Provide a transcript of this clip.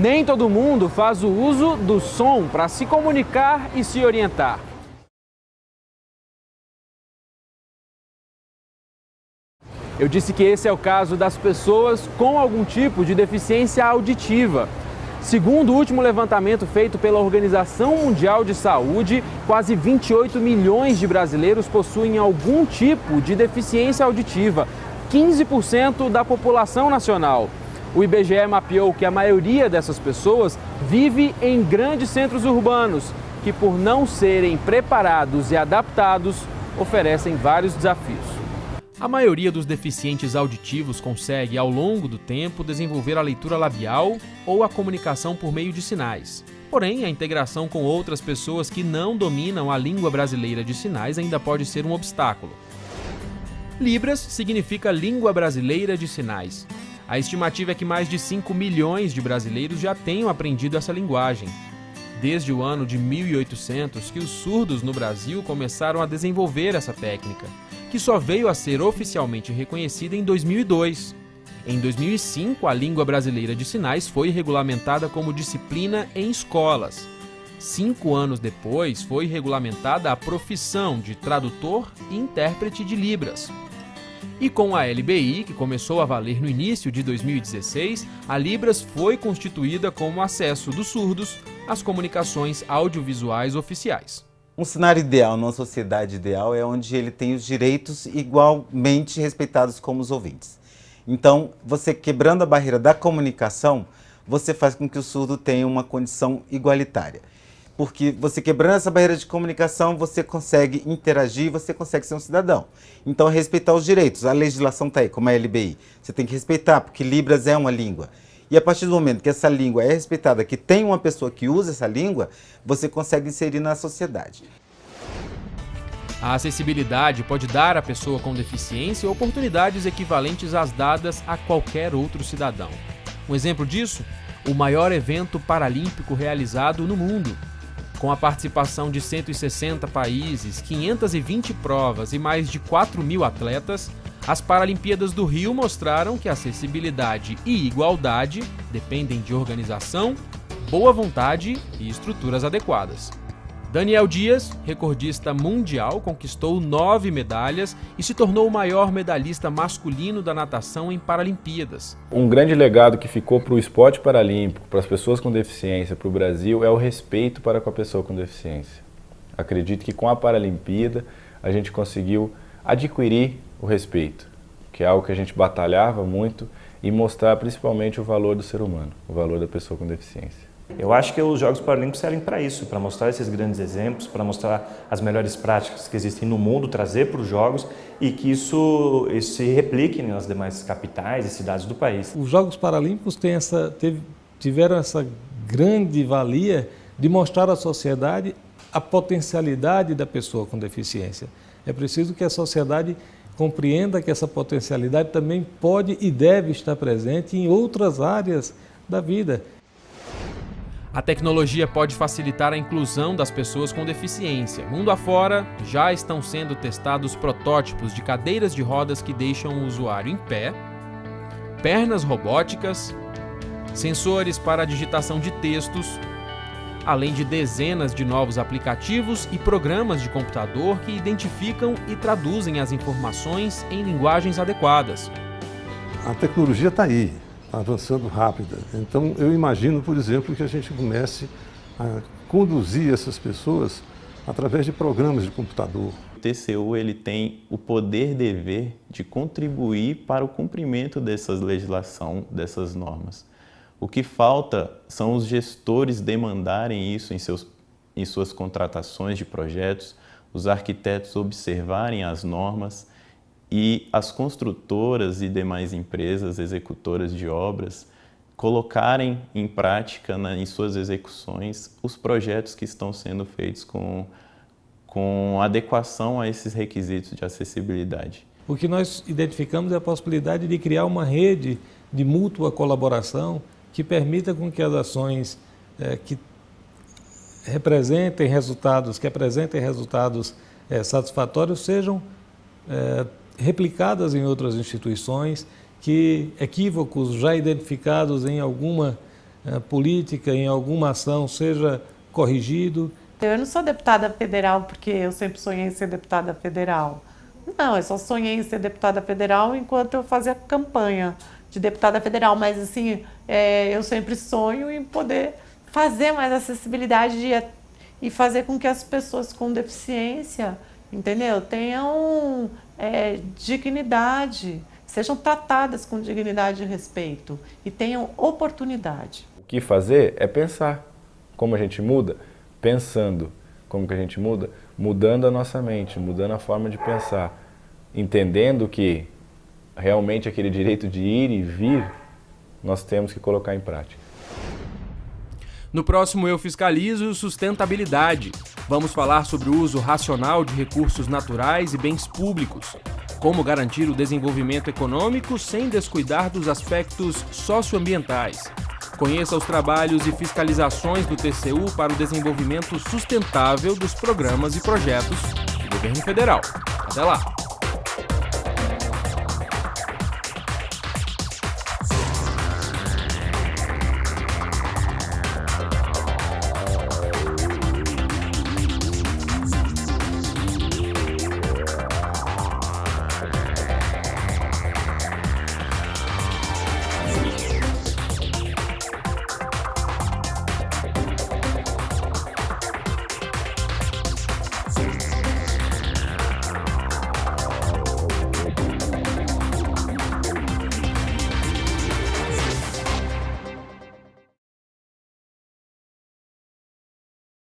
Nem todo mundo faz o uso do som para se comunicar e se orientar. Eu disse que esse é o caso das pessoas com algum tipo de deficiência auditiva. Segundo o último levantamento feito pela Organização Mundial de Saúde, quase 28 milhões de brasileiros possuem algum tipo de deficiência auditiva, 15% da população nacional. O IBGE mapeou que a maioria dessas pessoas vive em grandes centros urbanos, que por não serem preparados e adaptados, oferecem vários desafios. A maioria dos deficientes auditivos consegue, ao longo do tempo, desenvolver a leitura labial ou a comunicação por meio de sinais. Porém, a integração com outras pessoas que não dominam a língua brasileira de sinais ainda pode ser um obstáculo. Libras significa Língua Brasileira de Sinais. A estimativa é que mais de 5 milhões de brasileiros já tenham aprendido essa linguagem. Desde o ano de 1800 que os surdos no Brasil começaram a desenvolver essa técnica, que só veio a ser oficialmente reconhecida em 2002. Em 2005, a Língua Brasileira de Sinais foi regulamentada como disciplina em escolas. 5 anos depois, foi regulamentada a profissão de tradutor e intérprete de Libras. E com a LBI, que começou a valer no início de 2016, a Libras foi constituída como acesso dos surdos às comunicações audiovisuais oficiais. Um cenário ideal, numa sociedade ideal, é onde ele tem os direitos igualmente respeitados como os ouvintes. Então, você quebrando a barreira da comunicação, você faz com que o surdo tenha uma condição igualitária. Porque você quebrando essa barreira de comunicação, você consegue interagir, você consegue ser um cidadão. Então, respeitar os direitos. A legislação está aí, como a LBI. Você tem que respeitar, porque Libras é uma língua. E a partir do momento que essa língua é respeitada, que tem uma pessoa que usa essa língua, você consegue inserir na sociedade. A acessibilidade pode dar à pessoa com deficiência oportunidades equivalentes às dadas a qualquer outro cidadão. Um exemplo disso? O maior evento paralímpico realizado no mundo. Com a participação de 160 países, 520 provas e mais de 4.000 atletas, as Paralimpíadas do Rio mostraram que acessibilidade e igualdade dependem de organização, boa vontade e estruturas adequadas. Daniel Dias, recordista mundial, conquistou 9 medalhas e se tornou o maior medalhista masculino da natação em Paralimpíadas. Um grande legado que ficou para o esporte paralímpico, para as pessoas com deficiência, para o Brasil, é o respeito para com a pessoa com deficiência. Acredito que com a Paralimpíada a gente conseguiu adquirir o respeito, que é algo que a gente batalhava muito, e mostrar principalmente o valor do ser humano, o valor da pessoa com deficiência. Eu acho que os Jogos Paralímpicos servem para isso, para mostrar esses grandes exemplos, para mostrar as melhores práticas que existem no mundo, trazer para os Jogos e que isso se replique nas demais capitais e cidades do país. Os Jogos Paralímpicos tiveram essa grande valia de mostrar à sociedade a potencialidade da pessoa com deficiência. É preciso que a sociedade compreenda que essa potencialidade também pode e deve estar presente em outras áreas da vida. A tecnologia pode facilitar a inclusão das pessoas com deficiência. Mundo afora, já estão sendo testados protótipos de cadeiras de rodas que deixam o usuário em pé, pernas robóticas, sensores para a digitação de textos, além de dezenas de novos aplicativos e programas de computador que identificam e traduzem as informações em linguagens adequadas. A tecnologia está aí, está avançando rápida. Então, eu imagino, por exemplo, que a gente comece a conduzir essas pessoas através de programas de computador. O TCU ele tem o poder-dever de contribuir para o cumprimento dessas legislação, dessas normas. O que falta são os gestores demandarem isso em suas contratações de projetos, os arquitetos observarem as normas e as construtoras e demais empresas executoras de obras colocarem em prática em suas execuções os projetos que estão sendo feitos com adequação a esses requisitos de acessibilidade. O que nós identificamos é a possibilidade de criar uma rede de mútua colaboração que permita com que as ações que apresentem resultados satisfatórios sejam replicadas em outras instituições, que equívocos já identificados em alguma política em alguma ação seja corrigido. Eu não sou deputada federal porque eu sempre sonhei em ser deputada federal. Não, eu só sonhei em ser deputada federal enquanto eu fazia campanha de deputada federal. Mas, assim, eu sempre sonho em poder fazer mais acessibilidade e fazer com que as pessoas com deficiência, entendeu, tenham dignidade, sejam tratadas com dignidade e respeito e tenham oportunidade. O que fazer é pensar. Como a gente muda? Pensando. Como que a gente muda? Mudando a nossa mente, mudando a forma de pensar, entendendo que realmente aquele direito de ir e vir nós temos que colocar em prática. No próximo Eu Fiscalizo, sustentabilidade. Vamos falar sobre o uso racional de recursos naturais e bens públicos. Como garantir o desenvolvimento econômico sem descuidar dos aspectos socioambientais. Conheça os trabalhos e fiscalizações do TCU para o desenvolvimento sustentável dos programas e projetos do governo federal. Até lá!